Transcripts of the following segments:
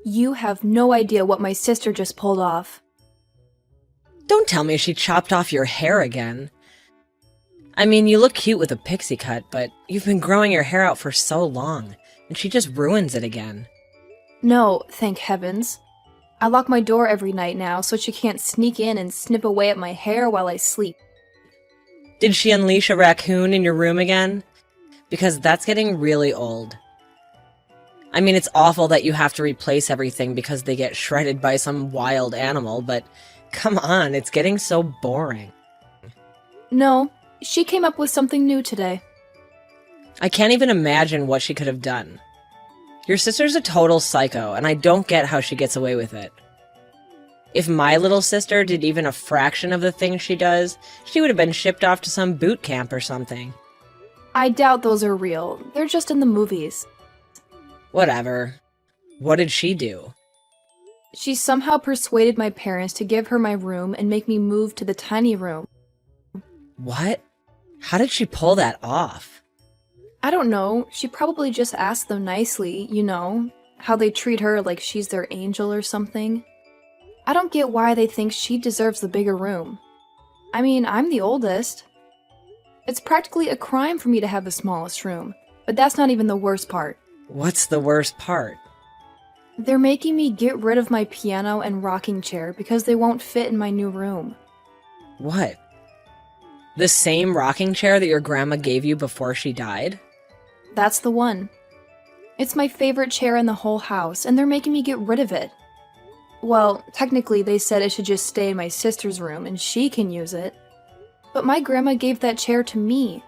You have no idea what my sister just pulled off. Don't tell me she chopped off your hair again. I mean, you look cute with a pixie cut, but you've been growing your hair out for so long, and she just ruins it again. No, thank heavens. I lock my door every night now so she can't sneak in and snip away at my hair while I sleep. Did she unleash a raccoon in your room again? Because that's getting really old. I mean, it's awful that you have to replace everything because they get shredded by some wild animal, but come on, it's getting so boring. No, she came up with something new today. I can't even imagine what she could have done. Your sister's a total psycho, and I don't get how she gets away with it. If my little sister did even a fraction of the things she does, she would have been shipped off to some boot camp or something. I doubt those are real. They're just in the movies. Whatever. What did she do? She somehow persuaded my parents to give her my room and make me move to the tiny room. What? How did she pull that off? I don't know, she probably just asked them nicely, you know, how they treat her like she's their angel or something. I don't get why they think she deserves the bigger room. I mean, I'm the oldest. It's practically a crime for me to have the smallest room, but that's not even the worst part. What's the worst part? They're making me get rid of my piano and rocking chair because they won't fit in my new room. What? The same rocking chair that your grandma gave you before she died? That's the one. It's my favorite chair in the whole house, and they're making me get rid of it. Well, technically they said it should just stay in my sister's room and she can use it. But my grandma gave that chair to me.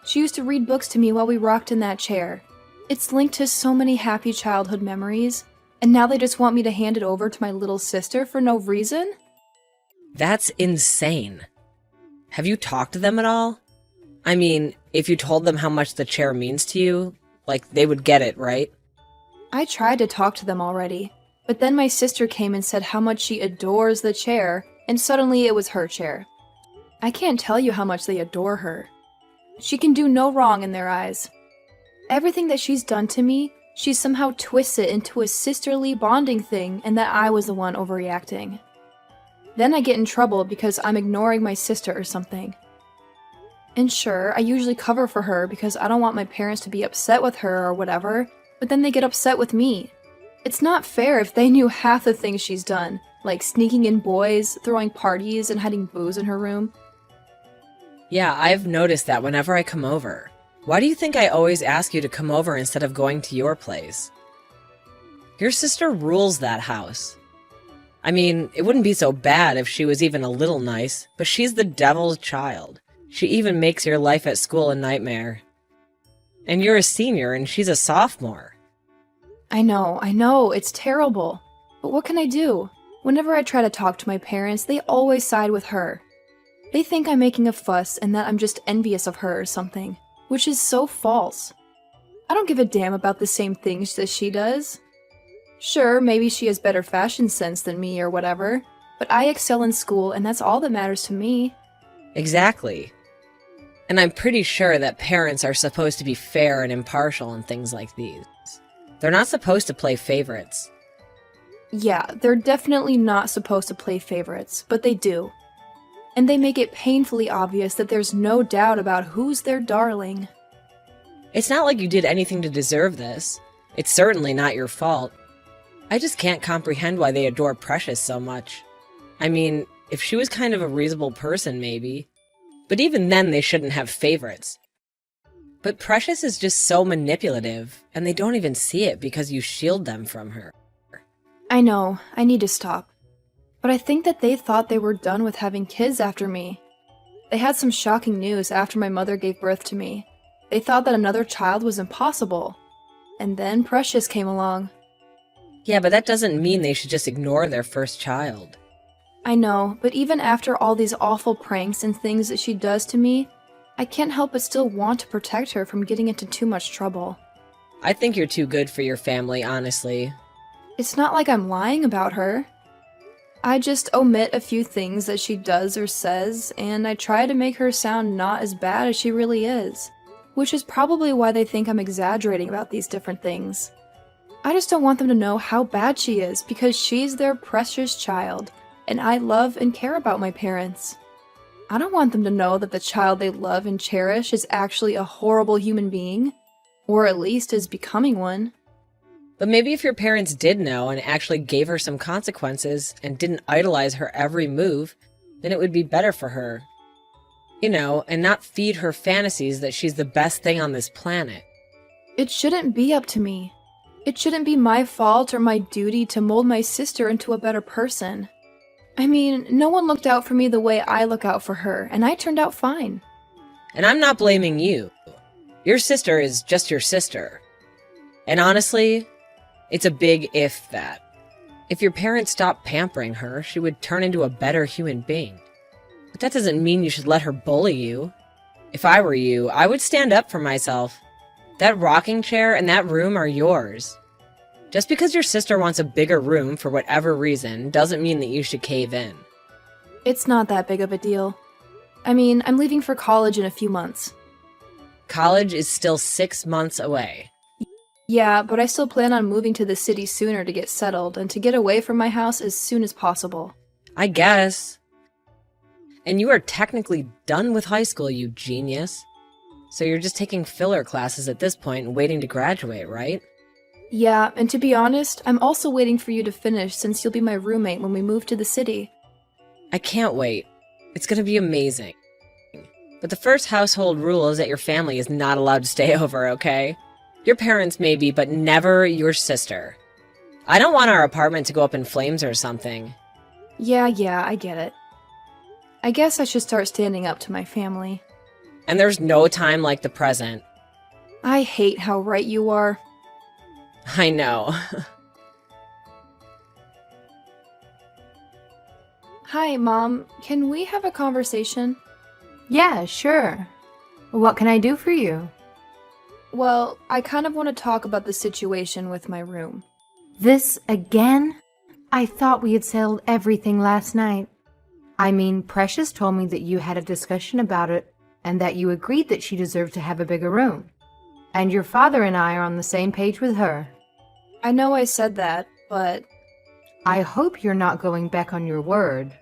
She used to read books to me while we rocked in that chair. It's linked to so many happy childhood memories, and now they just want me to hand it over to my little sister for no reason? That's insane. Have you talked to them at all? I mean, if you told them how much the chair means to you, like, they would get it, right? I tried to talk to them already, but then my sister came and said how much she adores the chair, and suddenly it was her chair. I can't tell you how much they adore her. She can do no wrong in their eyes. Everything that she's done to me, she somehow twists it into a sisterly bonding thing and that I was the one overreacting. Then I get in trouble because I'm ignoring my sister or something. And sure, I usually cover for her because I don't want my parents to be upset with her or whatever, but then they get upset with me. It's not fair if they knew half the things she's done, like sneaking in boys, throwing parties, and hiding booze in her room. Yeah, I've noticed that whenever I come over. Why do you think I always ask you to come over instead of going to your place? Your sister rules that house. I mean, it wouldn't be so bad if she was even a little nice, but she's the devil's child. She even makes your life at school a nightmare. And you're a senior and she's a sophomore. I know, it's terrible. But what can I do? Whenever I try to talk to my parents, they always side with her. They think I'm making a fuss and that I'm just envious of her or something, which is so false. I don't give a damn about the same things that she does. Sure, maybe she has better fashion sense than me or whatever, but I excel in school and that's all that matters to me. Exactly. And I'm pretty sure that parents are supposed to be fair and impartial in things like these. They're not supposed to play favorites. Yeah, they're definitely not supposed to play favorites, but they do. And they make it painfully obvious that there's no doubt about who's their darling. It's not like you did anything to deserve this. It's certainly not your fault. I just can't comprehend why they adore Precious so much. I mean, if she was kind of a reasonable person, maybe. But even then, they shouldn't have favorites. But Precious is just so manipulative, and they don't even see it because you shield them from her. I know, I need to stop. But I think that they thought they were done with having kids after me. They had some shocking news after my mother gave birth to me. They thought that another child was impossible. And then Precious came along. Yeah, but that doesn't mean they should just ignore their first child. I know, but even after all these awful pranks and things that she does to me, I can't help but still want to protect her from getting into too much trouble. I think you're too good for your family, honestly. It's not like I'm lying about her. I just omit a few things that she does or says, and I try to make her sound not as bad as she really is, which is probably why they think I'm exaggerating about these different things. I just don't want them to know how bad she is because she's their precious child, and I love and care about my parents. I don't want them to know that the child they love and cherish is actually a horrible human being, or at least is becoming one. But maybe if your parents did know and actually gave her some consequences and didn't idolize her every move, then it would be better for her. You know, and not feed her fantasies that she's the best thing on this planet. It shouldn't be up to me. It shouldn't be my fault or my duty to mold my sister into a better person. I mean, no one looked out for me the way I look out for her, and I turned out fine. And I'm not blaming you. Your sister is just your sister. And honestly, it's a big if that. If your parents stopped pampering her, she would turn into a better human being. But that doesn't mean you should let her bully you. If I were you, I would stand up for myself. That rocking chair and that room are yours. Just because your sister wants a bigger room for whatever reason doesn't mean that you should cave in. It's not that big of a deal. I mean, I'm leaving for college in a few months. College is still 6 months away. Yeah, but I still plan on moving to the city sooner to get settled and to get away from my house as soon as possible. I guess. And you are technically done with high school, you genius. So you're just taking filler classes at this point and waiting to graduate, right? Yeah, and to be honest, I'm also waiting for you to finish since you'll be my roommate when we move to the city. I can't wait. It's gonna be amazing. But the first household rule is that your family is not allowed to stay over, okay? Your parents maybe, but never your sister. I don't want our apartment to go up in flames or something. Yeah, I get it. I guess I should start standing up to my family. And there's no time like the present. I hate how right you are. I know. Hi, Mom. Can we have a conversation? Yeah, sure. What can I do for you? Well, I kind of want to talk about the situation with my room. This again? I thought we had settled everything last night. I mean, Precious told me that you had a discussion about it and that you agreed that she deserved to have a bigger room. And your father and I are on the same page with her. I know I said that, but I hope you're not going back on your word.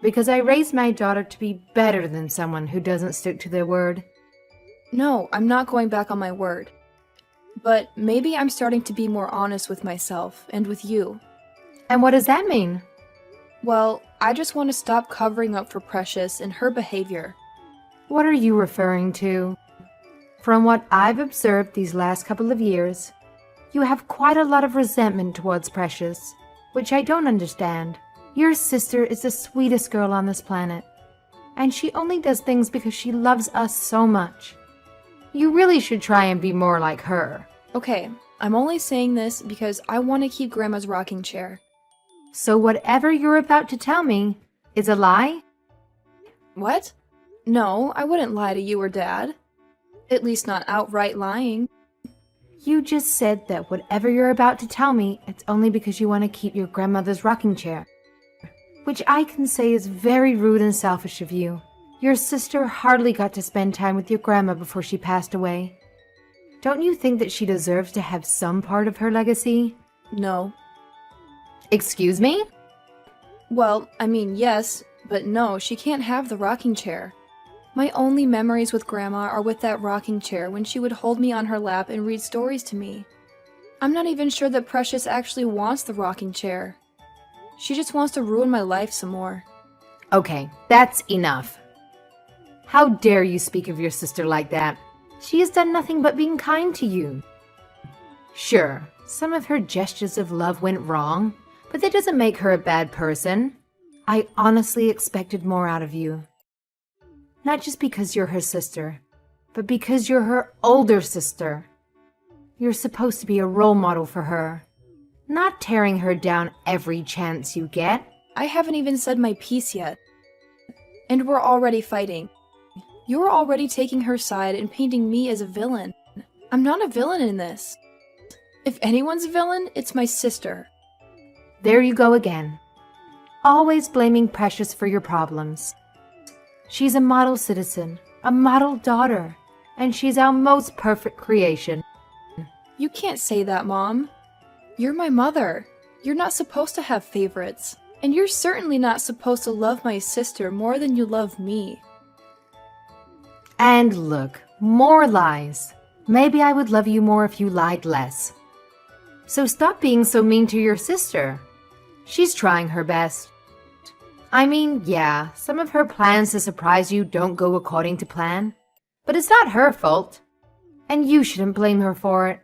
Because I raised my daughter to be better than someone who doesn't stick to their word. no, I'm not going back on my word. But maybe I'm starting to be more honest with myself and with you. And what does that mean? Well, I just want to stop covering up for Precious and her behavior. What are you referring to? From what I've observed these last couple of years, you have quite a lot of resentment towards Precious, which I don't understand. Your sister is the sweetest girl on this planet, and she only does things because she loves us so much. You really should try and be more like her. Okay, I'm only saying this because I want to keep Grandma's rocking chair. So whatever you're about to tell me is a lie? What? No, I wouldn't lie to you or Dad. At least not outright lying. You just said that whatever you're about to tell me, it's only because you want to keep your grandmother's rocking chair. Which I can say is very rude and selfish of you. Your sister hardly got to spend time with your grandma before she passed away. Don't you think that she deserves to have some part of her legacy? No. Excuse me? Well, I mean, yes, but no, she can't have the rocking chair. My only memories with Grandma are with that rocking chair when she would hold me on her lap and read stories to me. I'm not even sure that Precious actually wants the rocking chair. She just wants to ruin my life some more. Okay, that's enough. How dare you speak of your sister like that? She has done nothing but being kind to you. Sure, some of her gestures of love went wrong, but that doesn't make her a bad person. I honestly expected more out of you. Not just because you're her sister, but because you're her older sister. You're supposed to be a role model for her, not tearing her down every chance you get. I haven't even said my piece yet. And we're already fighting. You're already taking her side and painting me as a villain. I'm not a villain in this. If anyone's a villain, it's my sister. There you go again. Always blaming Precious for your problems. She's a model citizen, a model daughter, and she's our most perfect creation. You can't say that, Mom. You're my mother. You're not supposed to have favorites. And you're certainly not supposed to love my sister more than you love me. And look, more lies. Maybe I would love you more if you lied less. So stop being so mean to your sister. She's trying her best. I mean, yeah, some of her plans to surprise you don't go according to plan. But it's not her fault. And you shouldn't blame her for it.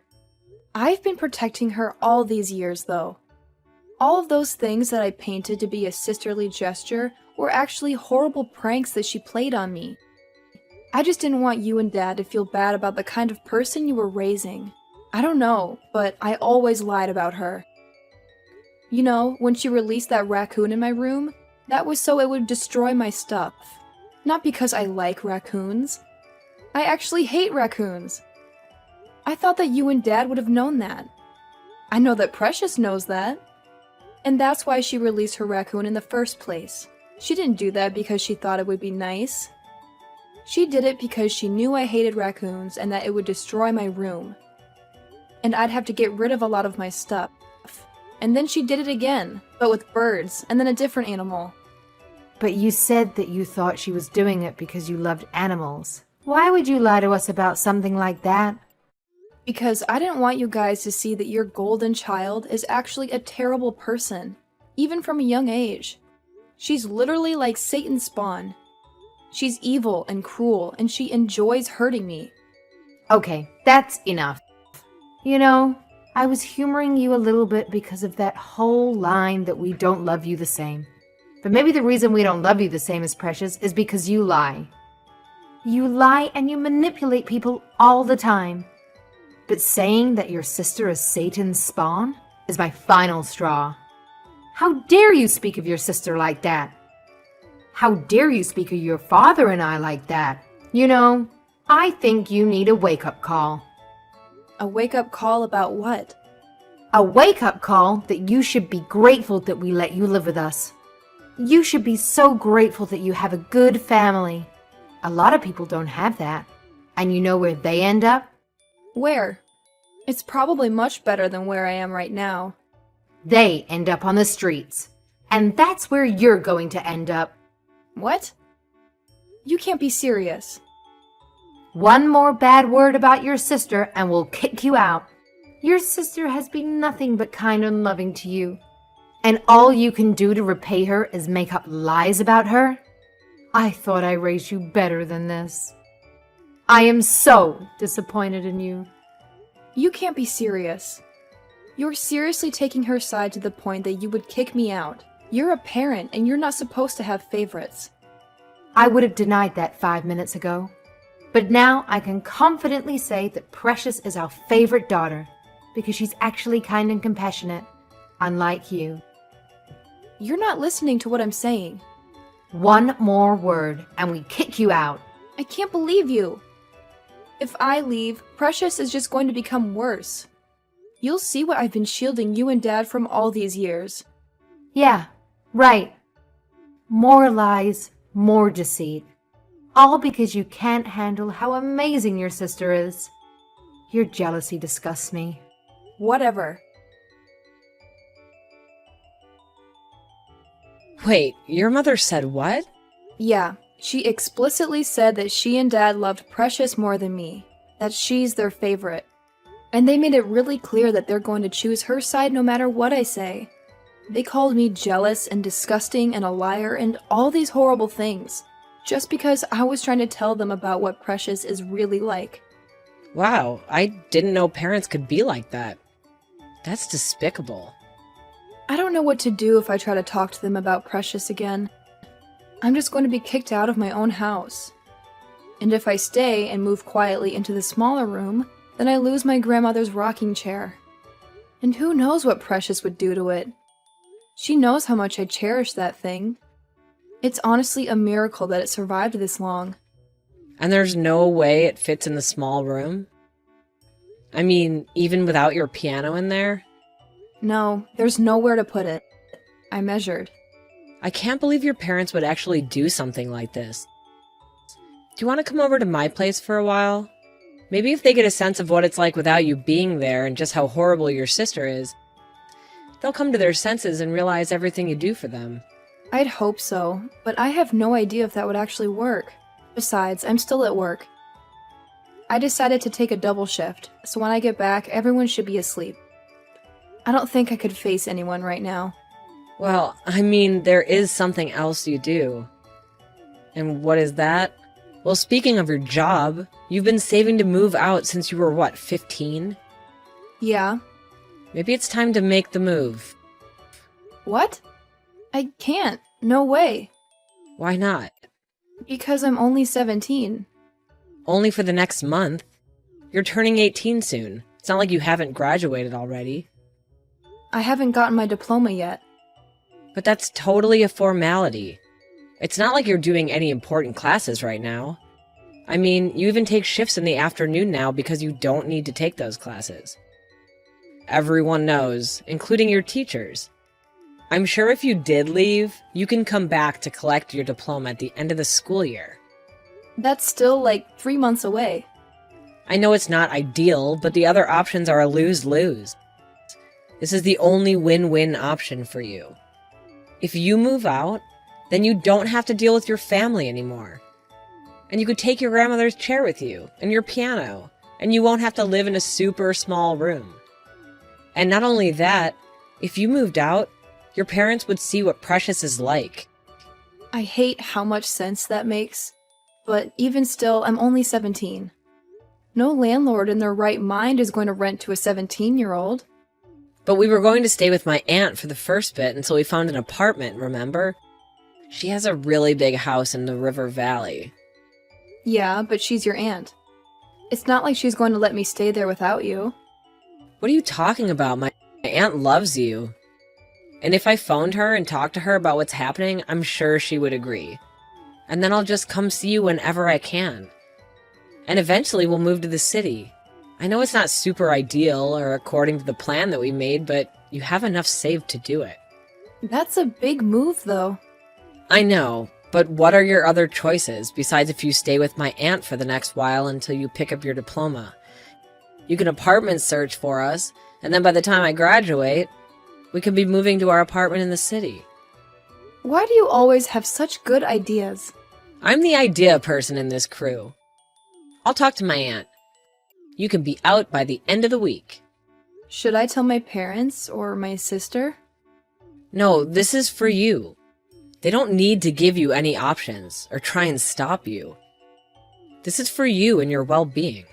I've been protecting her all these years, though. All of those things that I painted to be a sisterly gesture were actually horrible pranks that she played on me. I just didn't want you and Dad to feel bad about the kind of person you were raising. I don't know, but I always lied about her. You know, when she released that raccoon in my room, that was so it would destroy my stuff. Not because I like raccoons. I actually hate raccoons. I thought that you and Dad would have known that. I know that Precious knows that. And that's why she released her raccoon in the first place. She didn't do that because she thought it would be nice. She did it because she knew I hated raccoons and that it would destroy my room. And I'd have to get rid of a lot of my stuff. And then she did it again, but with birds, and then a different animal. But you said that you thought she was doing it because you loved animals. Why would you lie to us about something like that? Because I didn't want you guys to see that your golden child is actually a terrible person, even from a young age. She's literally like Satan's spawn. She's evil and cruel, and she enjoys hurting me. Okay, that's enough. You know, I was humoring you a little bit because of that whole line that we don't love you the same. But maybe the reason we don't love you the same as Precious is because you lie. You lie and you manipulate people all the time. But saying that your sister is Satan's spawn is my final straw. How dare you speak of your sister like that? How dare you speak of your father and I like that? You know, I think you need a wake-up call. A wake-up call about what? A wake-up call that you should be grateful that we let you live with us. You should be so grateful that you have a good family. A lot of people don't have that. And you know where they end up? Where? It's probably much better than where I am right now. They end up on the streets. And that's where you're going to end up. What? You can't be serious. One more bad word about your sister and we'll kick you out. Your sister has been nothing but kind and loving to you. And all you can do to repay her is make up lies about her? I thought I raised you better than this. I am so disappointed in you. You can't be serious. You're seriously taking her side to the point that you would kick me out. You're a parent and you're not supposed to have favorites. I would have denied that 5 minutes ago. But now I can confidently say that Precious is our favorite daughter because she's actually kind and compassionate, unlike you. You're not listening to what I'm saying. One more word and we kick you out. I can't believe you. If I leave, Precious is just going to become worse. You'll see what I've been shielding you and Dad from all these years. Yeah, right. More lies, more deceit. All because you can't handle how amazing your sister is. Your jealousy disgusts me. Whatever. Wait, your mother said what? Yeah, she explicitly said that she and Dad loved Precious more than me. That she's their favorite. And they made it really clear that they're going to choose her side no matter what I say. They called me jealous and disgusting and a liar and all these horrible things. Just because I was trying to tell them about what Precious is really like. Wow, I didn't know parents could be like that. That's despicable. I don't know what to do if I try to talk to them about Precious again. I'm just going to be kicked out of my own house. And if I stay and move quietly into the smaller room, then I lose my grandmother's rocking chair. And who knows what Precious would do to it. She knows how much I cherish that thing. It's honestly a miracle that it survived this long. And there's no way it fits in the small room? I mean, even without your piano in there? No, there's nowhere to put it. I measured. I can't believe your parents would actually do something like this. Do you want to come over to my place for a while? Maybe if they get a sense of what it's like without you being there and just how horrible your sister is, They'll come to their senses and realize everything you do for them. I'd hope so, but I have no idea if that would actually work. Besides, I'm still at work. I decided to take a double shift, so when I get back, everyone should be asleep. I don't think I could face anyone right now. Well, I mean, there is something else you do. And what is that? Well, speaking of your job, you've been saving to move out since you were, what, 15? Yeah. Maybe it's time to make the move. What? I can't. No way. Why not? Because I'm only 17. Only for the next month. You're turning 18 soon. It's not like you haven't graduated already. I haven't gotten my diploma yet. But that's totally a formality. It's not like you're doing any important classes right now. I mean, you even take shifts in the afternoon now because you don't need to take those classes. Everyone knows, including your teachers. I'm sure if you did leave, you can come back to collect your diploma at the end of the school year. That's still like 3 months away. I know it's not ideal, but the other options are a lose-lose. This is the only win-win option for you. If you move out, then you don't have to deal with your family anymore. And you could take your grandmother's chair with you, and your piano, and you won't have to live in a super small room. And not only that, if you moved out, your parents would see what Precious is like. I hate how much sense that makes. But even still, I'm only 17. No landlord in their right mind is going to rent to a 17-year-old. But we were going to stay with my aunt for the first bit until we found an apartment, remember? She has a really big house in the River Valley. Yeah, but she's your aunt. It's not like she's going to let me stay there without you. What are you talking about? My aunt loves you. And if I phoned her and talked to her about what's happening, I'm sure she would agree. And then I'll just come see you whenever I can. And eventually we'll move to the city. I know it's not super ideal or according to the plan that we made, but you have enough saved to do it. That's a big move, though. I know, but what are your other choices, besides if you stay with my aunt for the next while until you pick up your diploma? You can apartment search for us, and then by the time I graduate, we could be moving to our apartment in the city. Why do you always have such good ideas? I'm the idea person in this crew. I'll talk to my aunt. You can be out by the end of the week. Should I tell my parents or my sister? No, this is for you. They don't need to give you any options or try and stop you. This is for you and your well-being.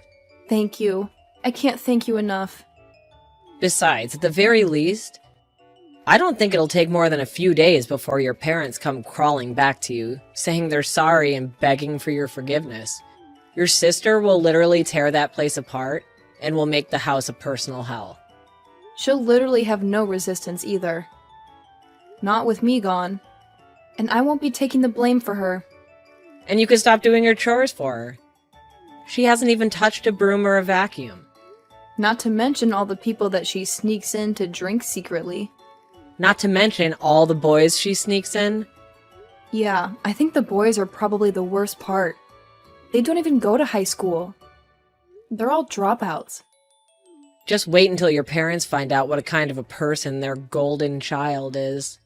Thank you. I can't thank you enough. Besides, at the very least, I don't think it'll take more than a few days before your parents come crawling back to you, saying they're sorry and begging for your forgiveness. Your sister will literally tear that place apart and will make the house a personal hell. She'll literally have no resistance either. Not with me gone. And I won't be taking the blame for her. And you can stop doing your chores for her. She hasn't even touched a broom or a vacuum. Not to mention all the people that she sneaks in to drink secretly. Not to mention all the boys she sneaks in. Yeah, I think the boys are probably the worst part. They don't even go to high school. They're all dropouts. Just wait until your parents find out what a kind of a person their golden child is.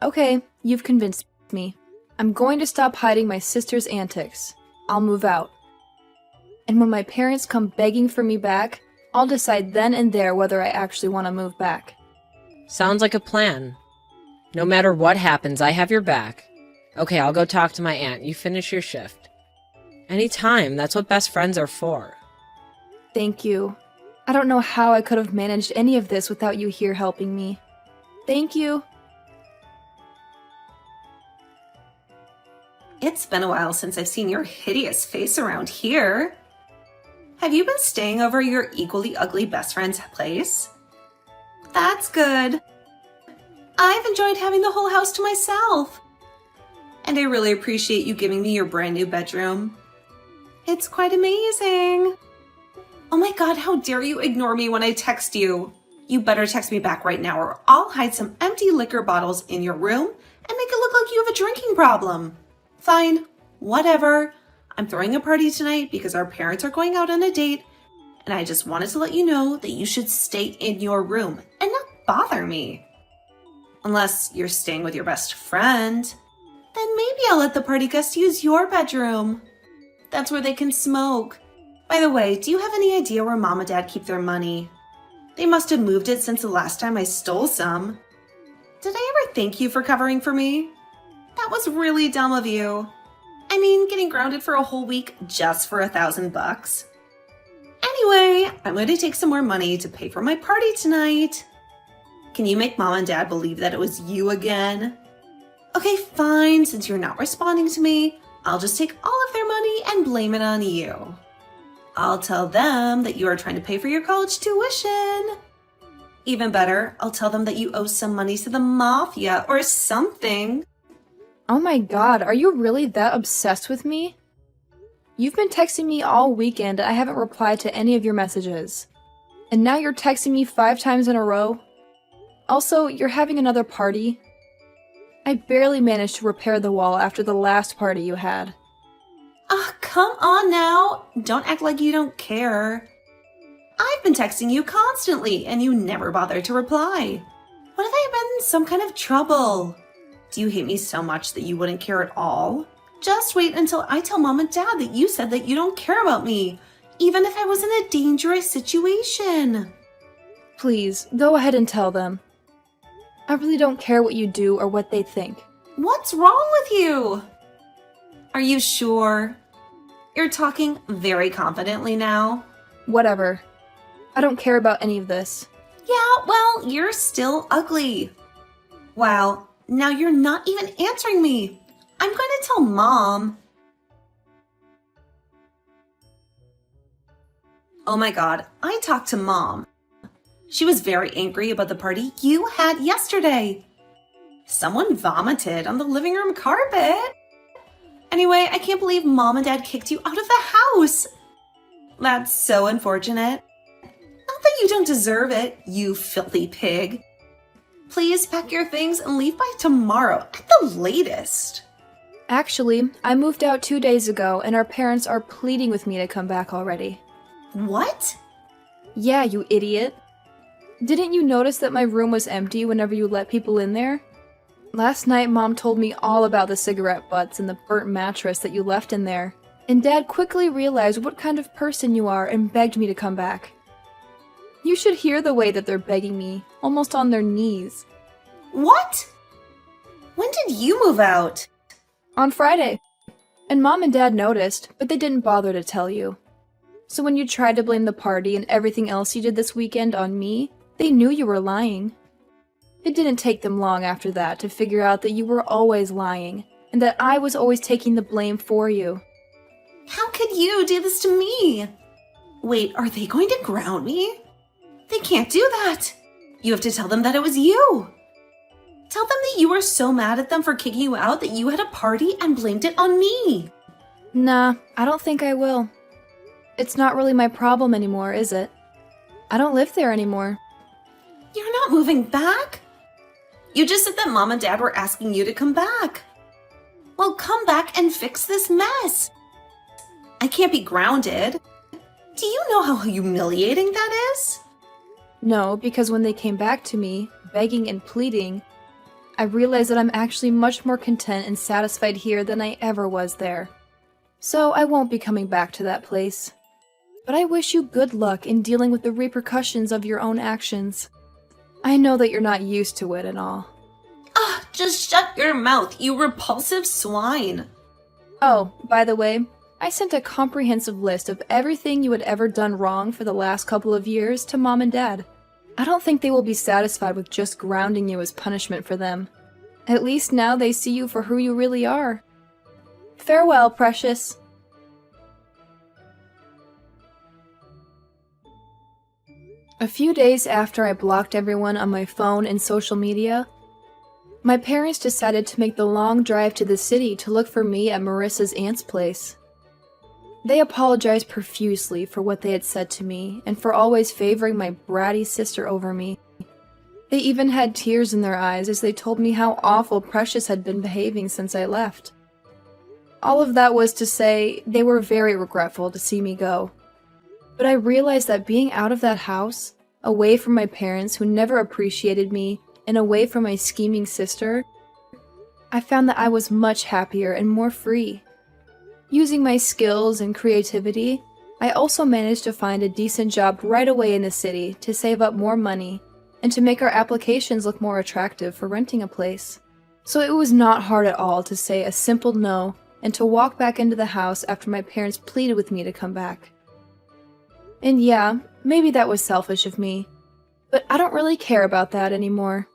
Okay, you've convinced me. I'm going to stop hiding my sister's antics. I'll move out. And when my parents come begging for me back, I'll decide then and there whether I actually want to move back. Sounds like a plan. No matter what happens, I have your back. Okay, I'll go talk to my aunt. You finish your shift. Anytime, that's what best friends are for. Thank you. I don't know how I could have managed any of this without you here helping me. Thank you. It's been a while since I've seen your hideous face around here. Have you been staying over at your equally ugly best friend's place? That's good. I've enjoyed having the whole house to myself. And I really appreciate you giving me your brand new bedroom. It's quite amazing. Oh my god, how dare you ignore me when I text you? You better text me back right now or I'll hide some empty liquor bottles in your room and make it look like you have a drinking problem. Fine, whatever. I'm throwing a party tonight because our parents are going out on a date, and I just wanted to let you know that you should stay in your room and not bother me. Unless you're staying with your best friend, then maybe I'll let the party guest use your bedroom. That's where they can smoke. By the way, do you have any idea where Mom and Dad keep their money? They must have moved it since the last time I stole some. Did I ever thank you for covering for me? That was really dumb of you. I mean, getting grounded for a whole week just for $1,000. Anyway, I'm going to take some more money to pay for my party tonight. Can you make Mom and Dad believe that it was you again? Okay, fine. Since you're not responding to me, I'll just take all of their money and blame it on you. I'll tell them that you are trying to pay for your college tuition. Even better, I'll tell them that you owe some money to the mafia or something. Oh my god, are you really that obsessed with me? You've been texting me all weekend and I haven't replied to any of your messages. And now you're texting me 5 times in a row? Also, you're having another party? I barely managed to repair the wall after the last party you had. Ah, come on now. Don't act like you don't care. I've been texting you constantly and you never bother to reply. What if I have been in some kind of trouble? Do you hate me so much that you wouldn't care at all? Just wait until I tell Mom and Dad that you said that you don't care about me, even if I was in a dangerous situation. Please, go ahead and tell them. I really don't care what you do or what they think. What's wrong with you? Are you sure? You're talking very confidently now. Whatever. I don't care about any of this. Yeah, well, you're still ugly. Wow, now you're not even answering me. I'm going to tell Mom. Oh my god, I talked to Mom. She was very angry about the party you had yesterday. Someone vomited on the living room carpet. Anyway, I can't believe Mom and Dad kicked you out of the house. That's so unfortunate. Not that you don't deserve it, you filthy pig. Please pack your things and leave by tomorrow at the latest. Actually, I moved out 2 days ago and our parents are pleading with me to come back already. What? Yeah, you idiot. Didn't you notice that my room was empty whenever you let people in there? Last night, Mom told me all about the cigarette butts and the burnt mattress that you left in there, and Dad quickly realized what kind of person you are and begged me to come back. You should hear the way that they're begging me, almost on their knees. What? When did you move out? On Friday. And Mom and Dad noticed, but they didn't bother to tell you. So when you tried to blame the party and everything else you did this weekend on me, they knew you were lying. It didn't take them long after that to figure out that you were always lying, and that I was always taking the blame for you. How could you do this to me? Wait, are they going to ground me? They can't do that. You have to tell them that it was you. Tell them that you were so mad at them for kicking you out that you had a party and blamed it on me. Nah, I don't think I will. It's not really my problem anymore, is it? I don't live there anymore. You're not moving back? You just said that Mom and Dad were asking you to come back. Well, come back and fix this mess. I can't be grounded. Do you know how humiliating that is? No, because when they came back to me, begging and pleading, I realized that I'm actually much more content and satisfied here than I ever was there. So I won't be coming back to that place. But I wish you good luck in dealing with the repercussions of your own actions. I know that you're not used to it and all. Ah, just shut your mouth, you repulsive swine. Oh, by the way, I sent a comprehensive list of everything you had ever done wrong for the last couple of years to Mom and Dad. I don't think they will be satisfied with just grounding you as punishment for them. At least now they see you for who you really are. Farewell, precious. A few days after I blocked everyone on my phone and social media, my parents decided to make the long drive to the city to look for me at Marissa's aunt's place. They apologized profusely for what they had said to me and for always favoring my bratty sister over me. They even had tears in their eyes as they told me how awful Precious had been behaving since I left. All of that was to say they were very regretful to see me go. But I realized that being out of that house away from my parents who never appreciated me, and away from my scheming sister, I found that I was much happier and more free. Using my skills and creativity, I also managed to find a decent job right away in the city to save up more money and to make our applications look more attractive for renting a place. So it was not hard at all to say a simple no and to walk back into the house after my parents pleaded with me to come back. And yeah, maybe that was selfish of me, but I don't really care about that anymore.